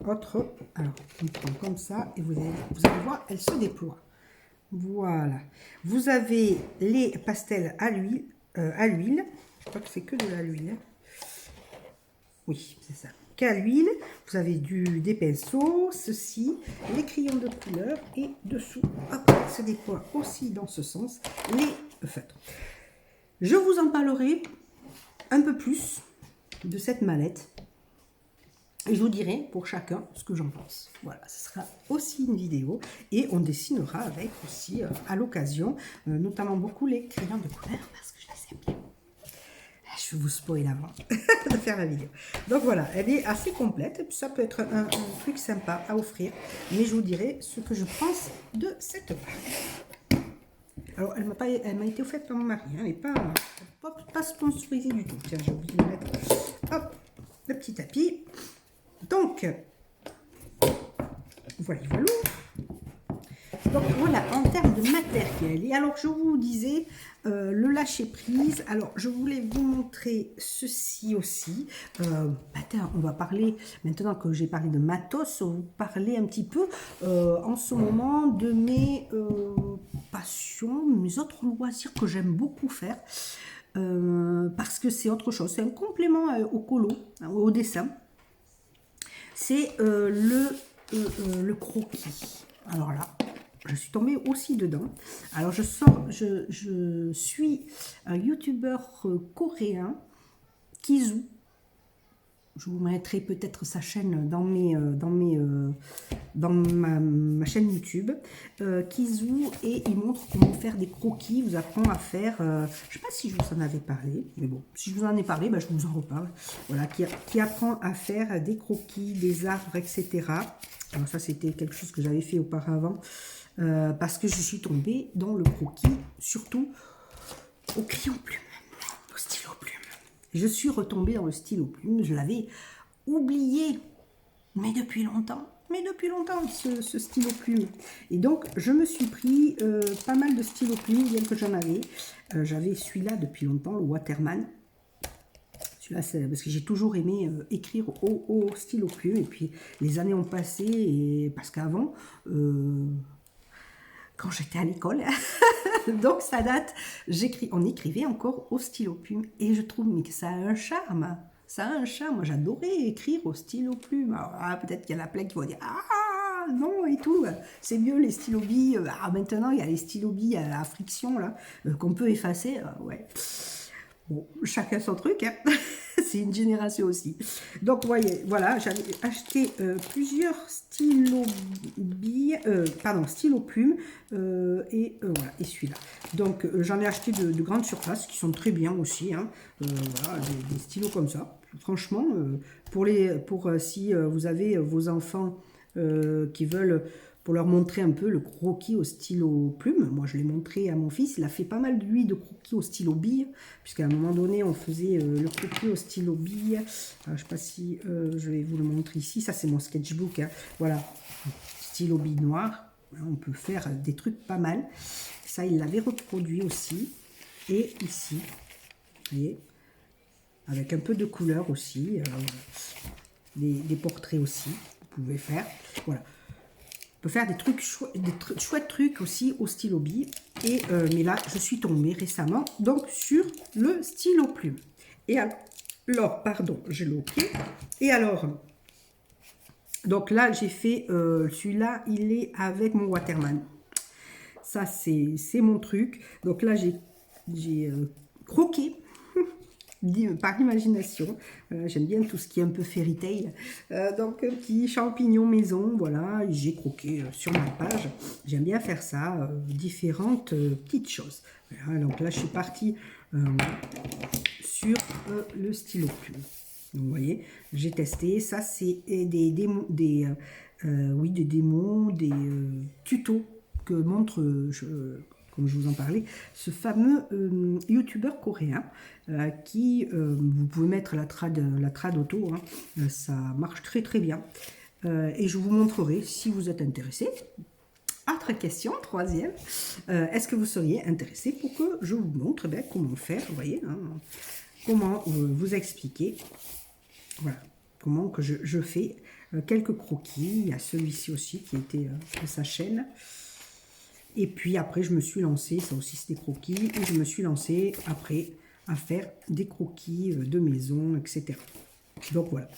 autre. Alors, on prend comme ça et vous allez voir, elle se déploie. Voilà. Vous avez les pastels à l'huile. Je crois que c'est que de l'huile. Oui, c'est ça. Qu'à l'huile. Vous avez des pinceaux, ceci, les crayons de couleur et dessous, hop, se déploie aussi dans ce sens, les feutres. Je vous en parlerai un peu plus de cette mallette. Et je vous dirai pour chacun ce que j'en pense. Voilà, ce sera aussi une vidéo. Et on dessinera avec aussi à l'occasion, notamment beaucoup les crayons de couleur parce que je les aime bien. Je vous spoil avant de faire la vidéo. Donc voilà, elle est assez complète. Ça peut être un truc sympa à offrir. Mais je vous dirai ce que je pense de cette marque. Alors, elle m'a été offerte par mon mari. Hein, elle n'est pas sponsorisée du tout. Tiens, j'ai oublié de mettre hop, le petit tapis. Donc, voilà. Donc voilà, en termes de matériel. Et alors, je vous disais, le lâcher prise. Alors, je voulais vous montrer ceci aussi. On va parler, maintenant que j'ai parlé de matos, on va vous parler un petit peu en ce moment de mes passions, mes autres loisirs que j'aime beaucoup faire. Parce que c'est autre chose. C'est un complément au colo, au dessin. C'est le croquis. Alors là, je suis tombée aussi dedans. Alors je suis un youtubeur coréen, Kizu. Je vous mettrai peut-être sa chaîne dans ma chaîne YouTube, Kizu, et il montre comment faire des croquis. Il vous apprend à faire, je ne sais pas si je vous en avais parlé, mais bon, si je vous en ai parlé, je vous en reparle. Voilà, qui apprend à faire des croquis, des arbres, etc. Alors ça, c'était quelque chose que j'avais fait auparavant, parce que je suis tombée dans le croquis, surtout au crayon plume, au stylo plume. Je suis retombée dans le stylo plume, je l'avais oublié, mais depuis longtemps, ce stylo plume. Et donc, je me suis pris pas mal de stylos plumes, bien que j'en avais. J'avais celui-là depuis longtemps, le Waterman. Celui-là, c'est parce que j'ai toujours aimé écrire au stylo plume. Et puis, les années ont passé, et parce qu'avant, quand j'étais à l'école, donc ça date, on écrivait encore au stylo plume. Et je trouve que ça a un charme. Ça a un charme. Moi, j'adorais écrire au stylo plume. Alors, peut-être qu'il y en a plein qui vont dire « Ah, non, et tout. C'est mieux les stylos billes. Maintenant, il y a les stylos billes à friction, là, qu'on peut effacer. Ouais. Bon, chacun son truc, hein. C'est une génération aussi. Donc, voyez, voilà, j'avais acheté plusieurs stylos billes, stylos plumes, et voilà, et celui-là. Donc, j'en ai acheté de grandes surfaces qui sont très bien aussi, hein. Voilà, des stylos comme ça. Franchement, si vous avez vos enfants qui veulent pour leur montrer un peu le croquis au stylo plume. Moi, je l'ai montré à mon fils. Il a fait pas mal, lui, de croquis au stylo bille, puisqu'à un moment donné, on faisait le croquis au stylo bille. Alors, je ne sais pas si je vais vous le montrer ici. Ça, c'est mon sketchbook. Hein. Voilà, stylo bille noir. On peut faire des trucs pas mal. Ça, il l'avait reproduit aussi. Et ici, vous voyez, avec un peu de couleur aussi. Des portraits aussi, vous pouvez faire. Voilà. On peut faire des trucs chouettes trucs aussi au stylo bille. Et mais là, je suis tombée récemment donc sur le stylo plume. Et alors, pardon, j'ai loqué. Et alors, donc là, j'ai fait celui-là, il est avec mon Waterman. Ça, c'est mon truc. Donc là, j'ai croqué par l'imagination. J'aime bien tout ce qui est un peu fairy tale. Donc, un petit champignon maison, voilà, j'ai croqué sur ma page. J'aime bien faire ça, différentes petites choses. Voilà, donc là, je suis partie sur le stylo plume. Donc, vous voyez, j'ai testé. Ça, c'est des démos, des tutos que montre, comme je vous en parlais, ce fameux youtubeur coréen qui, vous pouvez mettre la trad auto, hein, ça marche très très bien. Et je vous montrerai si vous êtes intéressé. Autre question, troisième, est-ce que vous seriez intéressé pour que je vous montre comment faire, vous voyez, hein, comment vous expliquer, voilà, comment que je fais quelques croquis. Il y a celui-ci aussi qui était de sa chaîne. Et puis après, je me suis lancée, ça aussi c'est des croquis, et je me suis lancée après à faire des croquis de maison, etc. Donc voilà.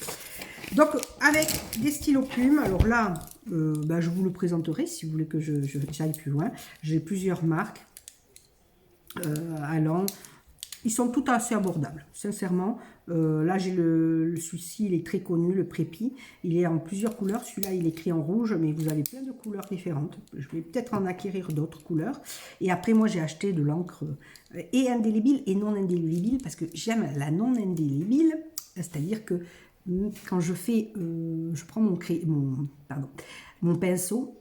Donc avec des stylos plumes, alors là, je vous le présenterai si vous voulez que j'aille plus loin. J'ai plusieurs marques allant. Ils sont tous assez abordables, sincèrement. Là, j'ai celui-ci, il est très connu, le Prépi. Il est en plusieurs couleurs. Celui-là, il est écrit en rouge, mais vous avez plein de couleurs différentes. Je vais peut-être en acquérir d'autres couleurs. Et après, moi, j'ai acheté de l'encre et indélébile et non indélébile, parce que j'aime la non indélébile. C'est-à-dire que quand je fais, je prends mon pinceau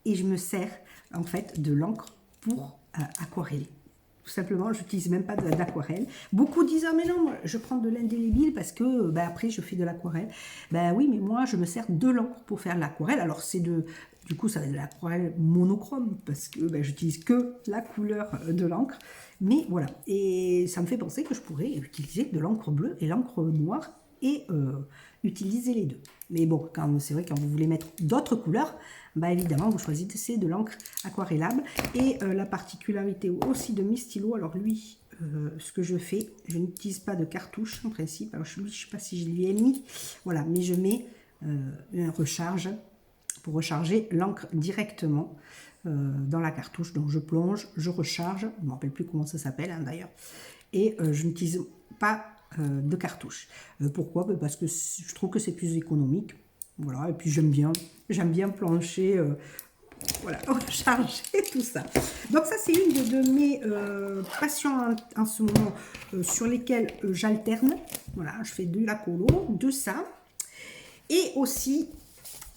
et je me sers, en fait, de l'encre pour aquareller. Tout simplement, je n'utilise même pas d'aquarelle. Beaucoup disent, ah mais non, moi, je prends de l'indélébile parce que après je fais de l'aquarelle. Ben oui, mais moi je me sers de l'encre pour faire l'aquarelle. Alors du coup ça va être de l'aquarelle monochrome parce que j'utilise que la couleur de l'encre. Mais voilà, et ça me fait penser que je pourrais utiliser de l'encre bleue et l'encre noire et utiliser les deux. Mais bon, c'est vrai, quand vous voulez mettre d'autres couleurs, évidemment, vous choisissez de l'encre aquarellable. Et la particularité aussi de mes stylos, alors lui, ce que je fais, je n'utilise pas de cartouche en principe. Alors je ne sais pas si je lui ai mis, voilà, mais je mets une recharge pour recharger l'encre directement dans la cartouche. Donc je plonge, je recharge, je ne me rappelle plus comment ça s'appelle d'ailleurs, et je n'utilise pas de cartouche. Pourquoi? Parce que je trouve que c'est plus économique. Voilà, et puis j'aime bien plancher, voilà, recharger tout ça. Donc ça, c'est une de mes passions en ce moment sur lesquelles j'alterne. Voilà, je fais de la colo, de ça. Et aussi,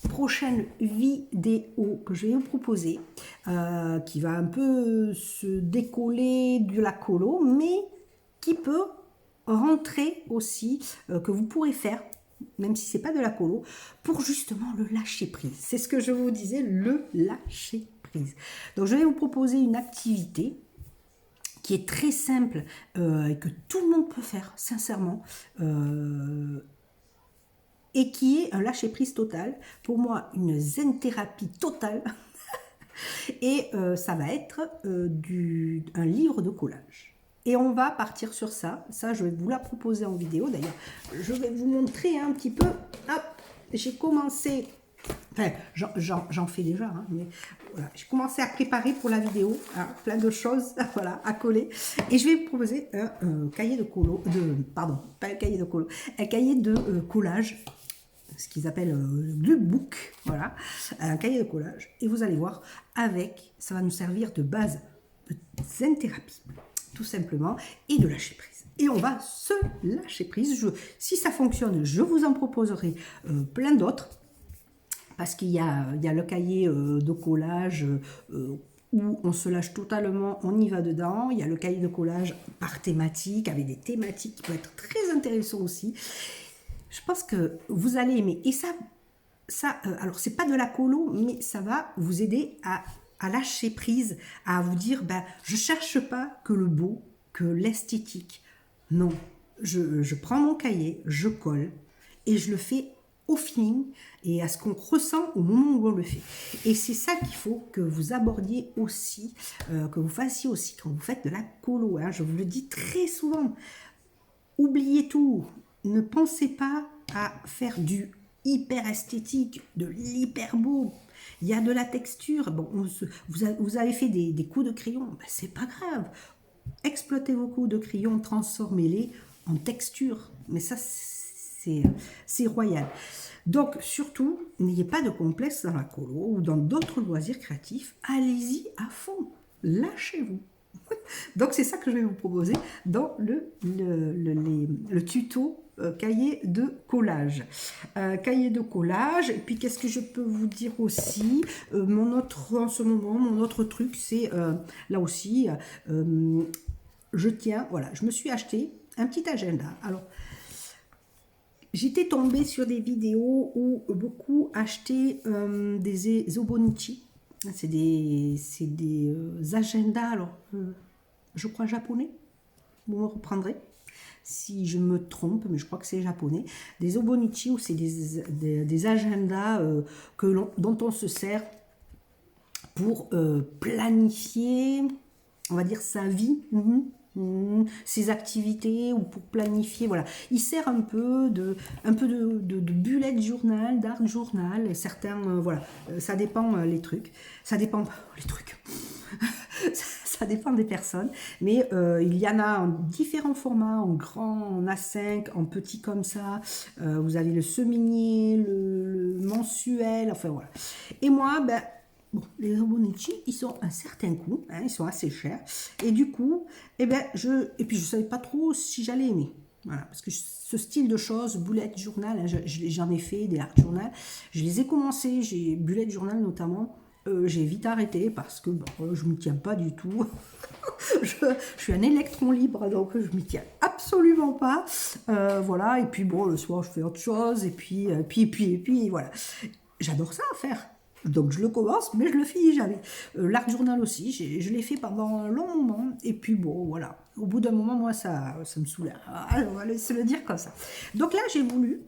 prochaine vidéo que je vais vous proposer, qui va un peu se décoller de la colo, mais qui peut rentrer aussi, que vous pourrez faire, même si c'est pas de la colo, pour justement le lâcher prise. C'est ce que je vous disais, le lâcher prise. Donc je vais vous proposer une activité qui est très simple et que tout le monde peut faire, sincèrement, et qui est un lâcher prise total. Pour moi, une zen thérapie totale. Et ça va être un livre de collage. Et on va partir sur ça. Ça, je vais vous la proposer en vidéo. D'ailleurs, je vais vous montrer un petit peu. Hop, j'ai commencé... Enfin, j'en fais déjà, hein, mais voilà, j'ai commencé à préparer pour la vidéo, hein, plein de choses, voilà, à coller. Et je vais vous proposer un cahier de colo, pardon, pas un cahier de colo, un cahier de collage, ce qu'ils appellent du book, voilà, un cahier de collage. Et vous allez voir, ça va nous servir de base de zen thérapie, tout simplement, et de lâcher prise. Et on va se lâcher prise. Si ça fonctionne, je vous en proposerai plein d'autres. parce qu'il y a le cahier de collage où on se lâche totalement, on y va dedans. Il y a le cahier de collage par thématique, avec des thématiques qui peuvent être très intéressants aussi. Je pense que vous allez aimer. Et ça alors c'est pas de la colo, mais ça va vous aider à lâcher prise, à vous dire, ben, je cherche pas que le beau, que l'esthétique. Non, je prends mon cahier, je colle, et je le fais au feeling et à ce qu'on ressent au moment où on le fait. Et c'est ça qu'il faut que vous abordiez aussi, que vous fassiez aussi quand vous faites de la colo. Hein. Je vous le dis très souvent, oubliez tout, ne pensez pas à faire du hyper esthétique, de l'hyper beau. Il y a de la texture. Bon, vous avez fait des coups de crayon, ben, c'est pas grave. Exploitez vos coups de crayon, transformez-les en texture. Mais ça, c'est royal. Donc, surtout, n'ayez pas de complexe dans la colo ou dans d'autres loisirs créatifs. Allez-y à fond. Lâchez-vous. Donc, c'est ça que je vais vous proposer dans le tuto cahier de collage. Cahier de collage. Et puis, qu'est-ce que je peux vous dire aussi en ce moment, mon autre truc, c'est là aussi, je me suis acheté un petit agenda. Alors, j'étais tombée sur des vidéos où beaucoup achetaient des Obonichi. C'est des agendas, alors, je crois japonais. Vous me reprendrez si je me trompe, mais je crois que c'est japonais. Des Obonichi, où c'est des agendas dont on se sert pour planifier, on va dire, sa vie. Ses activités ou pour planifier, voilà. Il sert un peu de bullet journal, d'art journal, et certains, voilà, ça dépend les trucs, ça dépend les trucs, ça dépend des personnes, mais il y en a en différents formats, en grand, en A5, en petit comme ça, vous avez le semainier, le mensuel, enfin voilà. Et moi, ben, bon, les Obonichi, ils sont un certain coût, hein, ils sont assez chers. Et du coup, et puis je ne savais pas trop si j'allais aimer. Voilà, parce que ce style de choses, bullet journal, hein, j'en ai fait des art journal. Je les ai commencés, j'ai bullet journal notamment. J'ai vite arrêté parce que je ne m'y tiens pas du tout. je suis un électron libre, donc je ne m'y tiens absolument pas. Voilà, et puis bon, le soir, je fais autre chose. Et puis voilà. J'adore ça à faire. Donc je le commence, mais je le finis jamais. L'art journal aussi, je l'ai fait pendant un long moment. Et puis bon, voilà. Au bout d'un moment, moi, ça me saoule. Alors, on va se le dire comme ça. Donc là, j'ai voulu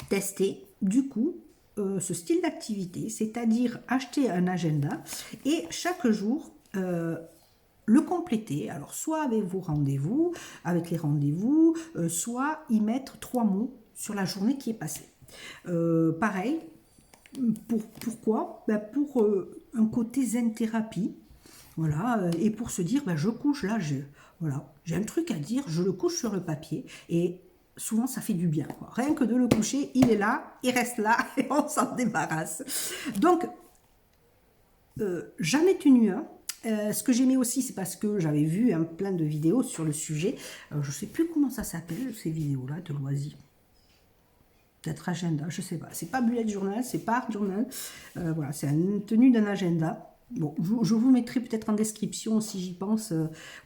tester, du coup, ce style d'activité, c'est-à-dire acheter un agenda et chaque jour le compléter. Alors, soit avec vos rendez-vous, avec les rendez-vous, soit y mettre 3 mots sur la journée qui est passée. Pareil. Pourquoi pour un côté zen thérapie, voilà, et pour se dire, je couche là, j'ai un truc à dire, je le couche sur le papier, et souvent ça fait du bien, quoi. Rien que de le coucher, il est là, il reste là, et on s'en débarrasse. Donc, j'en ai tenu un. Ce que j'aimais aussi, c'est parce que j'avais vu plein de vidéos sur le sujet. Je ne sais plus comment ça s'appelle, ces vidéos-là de loisirs. Peut-être agenda, je sais pas. C'est pas bullet journal, c'est pas art journal. Voilà, c'est une tenue d'un agenda. Bon, je vous mettrai peut-être en description si j'y pense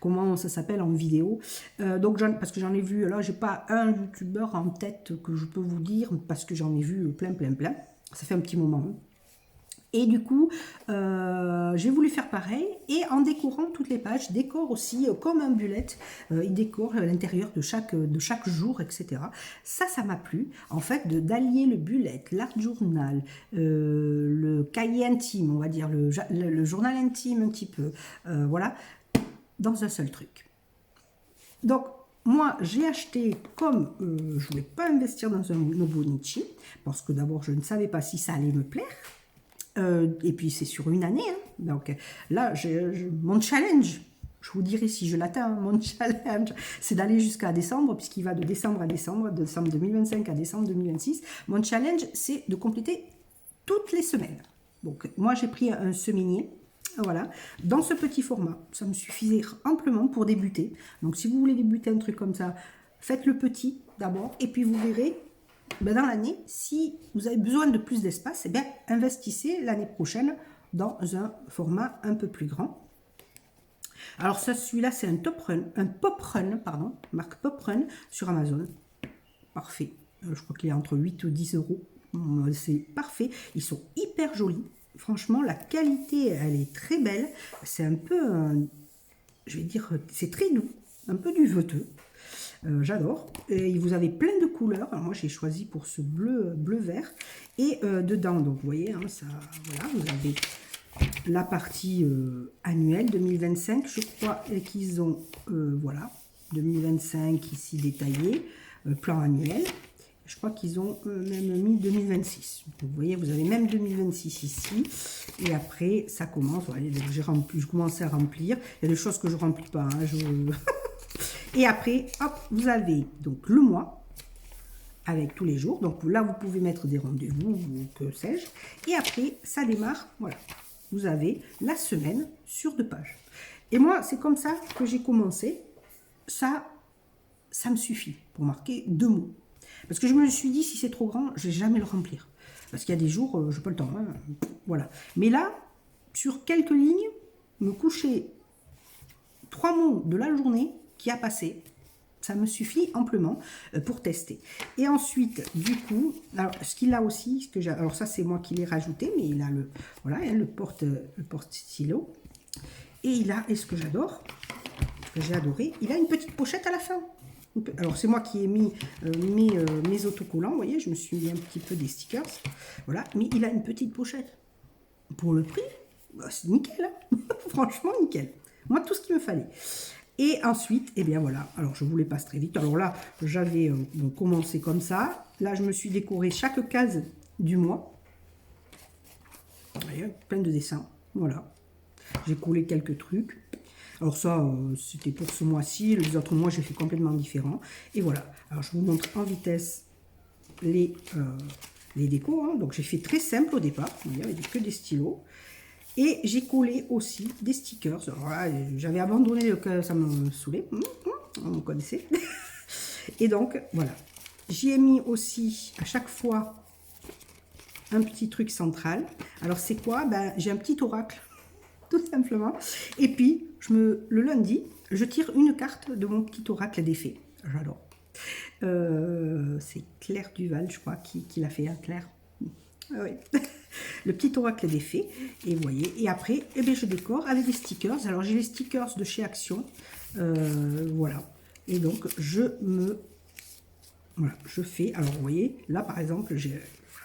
comment ça s'appelle en vidéo. Donc parce que j'en ai vu, là j'ai pas un youtubeur en tête que je peux vous dire parce que j'en ai vu plein. Ça fait un petit moment. Et du coup, j'ai voulu faire pareil. Et en décorant toutes les pages, je décore aussi comme un bullet. Il décore l'intérieur de chaque jour, etc. Ça m'a plu. En fait, d'allier le bullet, l'art journal, le cahier intime, on va dire, le journal intime un petit peu. Voilà, dans un seul truc. Donc, moi, j'ai acheté, comme je ne voulais pas investir dans un Obonichi, parce que d'abord, je ne savais pas si ça allait me plaire. Et puis c'est sur une année, hein. Donc là mon challenge, je vous dirai si je l'atteins, mon challenge c'est d'aller jusqu'à décembre, puisqu'il va de décembre 2025 à décembre 2026. Mon challenge c'est de compléter toutes les semaines. Donc moi j'ai pris un semainier, voilà, dans ce petit format, ça me suffisait amplement pour débuter. Donc si vous voulez débuter un truc comme ça, faites le petit d'abord, et puis vous verrez, ben, dans l'année, si vous avez besoin de plus d'espace, eh bien, investissez l'année prochaine dans un format un peu plus grand. Alors ça, celui-là, c'est un Pop Run, pardon, marque Pop Run sur Amazon. Parfait. Je crois qu'il est entre 8 ou 10 euros. C'est parfait. Ils sont hyper jolis. Franchement, la qualité, elle est très belle. C'est un peu, je vais dire, c'est très doux, un peu duveteux. J'adore. Et vous avez plein de couleurs. Alors moi, j'ai choisi pour ce bleu-vert. Et dedans, donc vous voyez, hein, ça, voilà, vous avez la partie annuelle 2025. Je crois qu'ils ont, voilà, 2025 ici détaillé, plan annuel. Je crois qu'ils ont même mis 2026. Donc, vous voyez, vous avez même 2026 ici. Et après, ça commence. Voilà, je commence à remplir. Il y a des choses que je ne remplis pas. Hein, Et après, hop, vous avez donc le mois avec tous les jours. Donc là, vous pouvez mettre des rendez-vous ou que sais-je. Et après, ça démarre. Voilà, vous avez la semaine sur 2 pages. Et moi, c'est comme ça que j'ai commencé. Ça me suffit pour marquer 2 mots. Parce que je me suis dit, si c'est trop grand, je ne vais jamais le remplir. Parce qu'il y a des jours, je n'ai pas le temps. Hein, voilà. Mais là, sur quelques lignes, me coucher 3 mots de la journée qui a passé, ça me suffit amplement pour tester. Et ensuite, du coup, alors ce qu'il a aussi, alors ça c'est moi qui l'ai rajouté, mais il a voilà, le porte stylo. Et il a, et ce que j'adore, ce que j'ai adoré, il a une petite pochette à la fin. Alors c'est moi qui ai mis mes autocollants, vous voyez, je me suis mis un petit peu des stickers, voilà, mais il a une petite pochette. Pour le prix, bah, c'est nickel, hein. Franchement nickel. Moi, tout ce qu'il me fallait. Et ensuite, eh bien voilà, alors je vous les passe très vite. Alors là, j'avais commencé comme ça. Là, je me suis décoré chaque case du mois. Vous voyez, plein de dessins, voilà. J'ai collé quelques trucs. Alors ça, c'était pour ce mois-ci. Les autres mois, j'ai fait complètement différent. Et voilà. Alors, je vous montre en vitesse les décos. Hein. Donc, j'ai fait très simple au départ. Vous voyez, avec que des stylos. Et j'ai collé aussi des stickers. J'avais abandonné que ça me saoulait. On connaissait. Et donc, voilà. J'y ai mis aussi à chaque fois un petit truc central. Alors, c'est quoi? Ben, j'ai un petit oracle. Tout simplement. Et puis, le lundi, je tire une carte de mon petit oracle des fées. J'adore. C'est Claire Duval, je crois, qui l'a fait, hein, Claire. Ah oui. Le petit oracle des fées. Et vous voyez. Et après, eh bien, je décore avec des stickers. Alors, j'ai les stickers de chez Action. Voilà. Et donc, voilà, je fais. Alors, vous voyez, là, par exemple,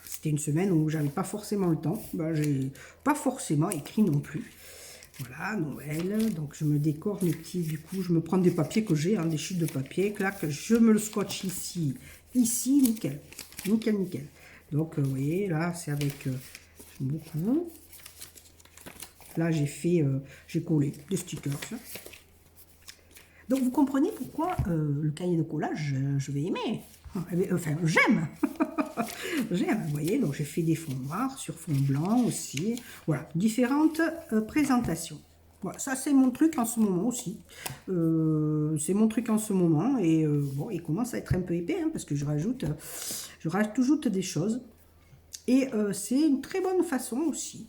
c'était une semaine où j'avais pas forcément le temps. Ben, j'ai pas forcément écrit non plus. Voilà, Noël. Donc, je me décore mes petits, du coup, je me prends des papiers que j'ai, hein, des chutes de papier. Clac, je me le scotche ici. Ici, nickel. Nickel, nickel. Donc, vous voyez, là, c'est avec beaucoup. Là, j'ai collé des stickers. Donc, vous comprenez pourquoi le cahier de collage, je vais aimer. Enfin, j'aime. J'aime, vous voyez. Donc, j'ai fait des fonds noirs sur fond blanc aussi. Voilà, différentes présentations. Voilà, ça, c'est mon truc en ce moment aussi. C'est mon truc en ce moment. Et bon, il commence à être un peu épais, hein, parce que je rajoute des choses. Et c'est une très bonne façon aussi.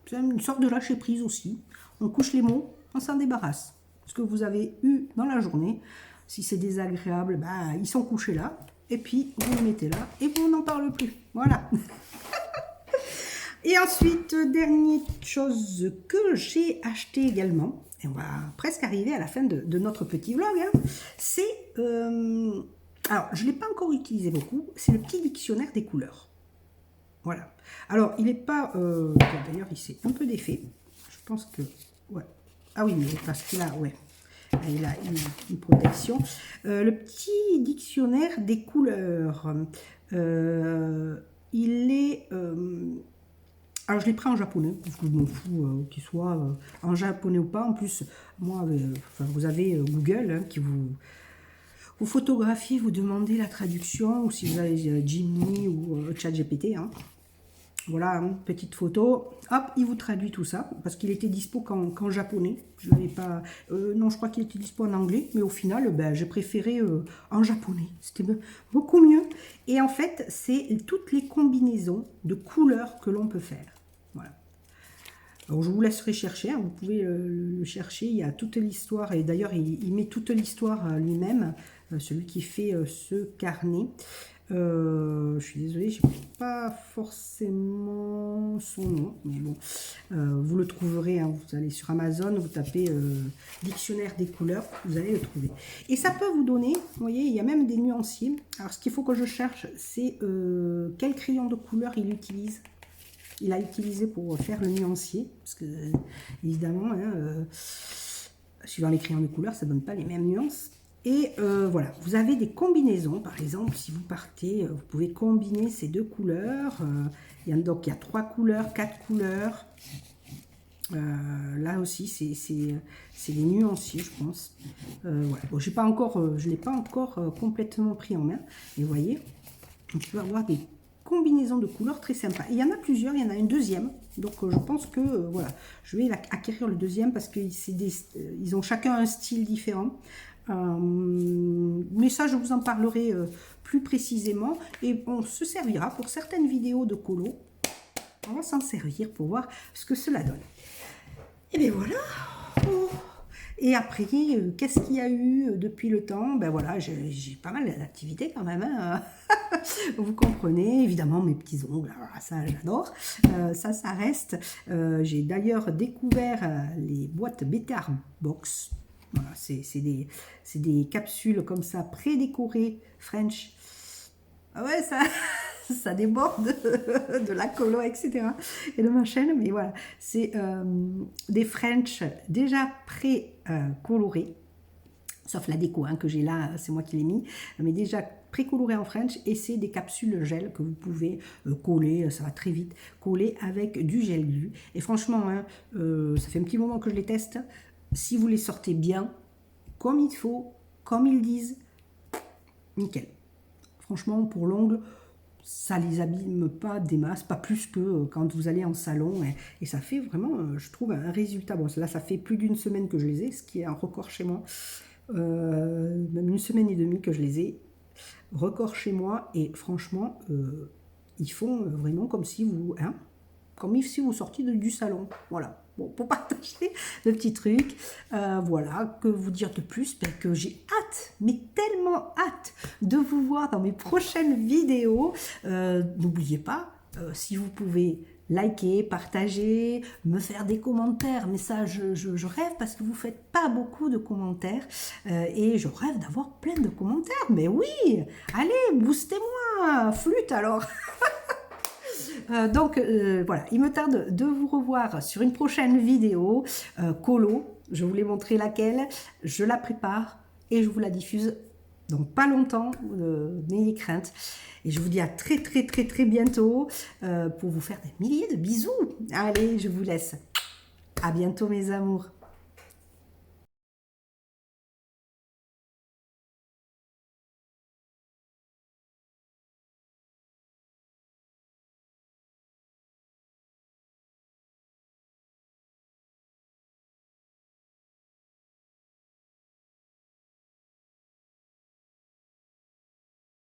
C'est une sorte de lâcher prise aussi. On couche les mots, on s'en débarrasse. Ce que vous avez eu dans la journée, si c'est désagréable, bah, ils sont couchés là. Et puis, vous les mettez là et vous n'en parlez plus. Voilà. Et ensuite, dernière chose que j'ai acheté également, et on va presque arriver à la fin de notre petit vlog, hein, c'est... alors, je ne l'ai pas encore utilisé beaucoup, c'est le petit dictionnaire des couleurs. Voilà. Alors, il n'est pas... d'ailleurs, il s'est un peu défait. Je pense que... Ouais. Ah oui, mais parce qu'il a... Ouais. Il a une protection. Le petit dictionnaire des couleurs. Il est... alors, je l'ai pris en japonais, parce que je m'en fous qu'il soit en japonais ou pas. En plus, moi, enfin, vous avez Google hein, qui vous photographiez, vous demandez la traduction, ou si vous avez Gemini ou ChatGPT. Hein. Voilà, hein, petite photo. Hop, il vous traduit tout ça, parce qu'il était dispo qu'en japonais. Je l'avais pas... non, je crois qu'il était dispo en anglais, mais au final, ben, j'ai préféré en japonais. C'était beaucoup mieux. Et en fait, c'est toutes les combinaisons de couleurs que l'on peut faire. Voilà. Alors, je vous laisserai chercher, hein, vous pouvez le chercher, il y a toute l'histoire, et d'ailleurs, il met toute l'histoire lui-même, celui qui fait ce carnet. Je suis désolée, je n'ai pas forcément son nom, mais bon, vous le trouverez, hein, vous allez sur Amazon, vous tapez dictionnaire des couleurs, vous allez le trouver. Et ça peut vous donner, vous voyez, il y a même des nuanciers. Alors ce qu'il faut que je cherche, c'est quel crayon de couleur il utilise. Il a utilisé pour faire le nuancier, parce que évidemment, hein, suivant les crayons de couleur, ça ne donne pas les mêmes nuances. Et voilà, vous avez des combinaisons, par exemple, si vous partez, vous pouvez combiner ces deux couleurs. Donc, il y a 3 couleurs, 4 couleurs. Là aussi, c'est des nuanciers, je pense. Voilà. Bon, je ne l'ai pas encore complètement pris en main. Et vous voyez, on peut avoir des combinaisons de couleurs très sympas. Et il y en a plusieurs, il y en a une deuxième. Donc, je pense que, voilà, je vais acquérir le deuxième parce qu'ils ont chacun un style différent. Mais ça, je vous en parlerai plus précisément et on se servira pour certaines vidéos de colo. On va s'en servir pour voir ce que cela donne. Et bien voilà. Oh. Et après, qu'est-ce qu'il y a eu depuis le temps? Ben voilà, j'ai pas mal d'activités quand même. Hein. Vous comprenez, évidemment, mes petits ongles, ça j'adore. Ça reste. J'ai d'ailleurs découvert les boîtes Better Box. Voilà, c'est des capsules comme ça, prédécorées French. Ah ouais, ça déborde de la colo, etc. Et de ma chaîne, mais voilà, c'est des French déjà pré-colorés. Sauf la déco hein, que j'ai là, c'est moi qui l'ai mis, mais déjà pré-coloré en French, et c'est des capsules gel que vous pouvez coller, ça va très vite, coller avec du gel glu. Et franchement, hein, ça fait un petit moment que je les teste. Si vous les sortez bien, comme il faut, comme ils disent, nickel. Franchement, pour l'ongle, ça les abîme pas des masses, pas plus que quand vous allez en salon. Et ça fait vraiment, je trouve, un résultat. Bon, là, ça fait plus d'une semaine que je les ai, ce qui est un record chez moi. Même une semaine et demie que je les ai. Record chez moi. Et franchement, ils font vraiment comme si vous... Hein, comme si vous sortiez du salon. Voilà. Bon, pour partager le petit truc, voilà, que vous dire de plus, ben, que j'ai hâte, mais tellement hâte de vous voir dans mes prochaines vidéos. N'oubliez pas, si vous pouvez liker, partager, me faire des commentaires, mais ça, je rêve parce que vous ne faites pas beaucoup de commentaires et je rêve d'avoir plein de commentaires. Mais oui, allez, boostez-moi, flûte alors. Donc voilà, il me tarde de vous revoir sur une prochaine vidéo colo. Je vous l'ai montré laquelle, je la prépare et je vous la diffuse dans pas longtemps, n'ayez crainte. Et je vous dis à très bientôt pour vous faire des milliers de bisous. Allez, je vous laisse. À bientôt mes amours.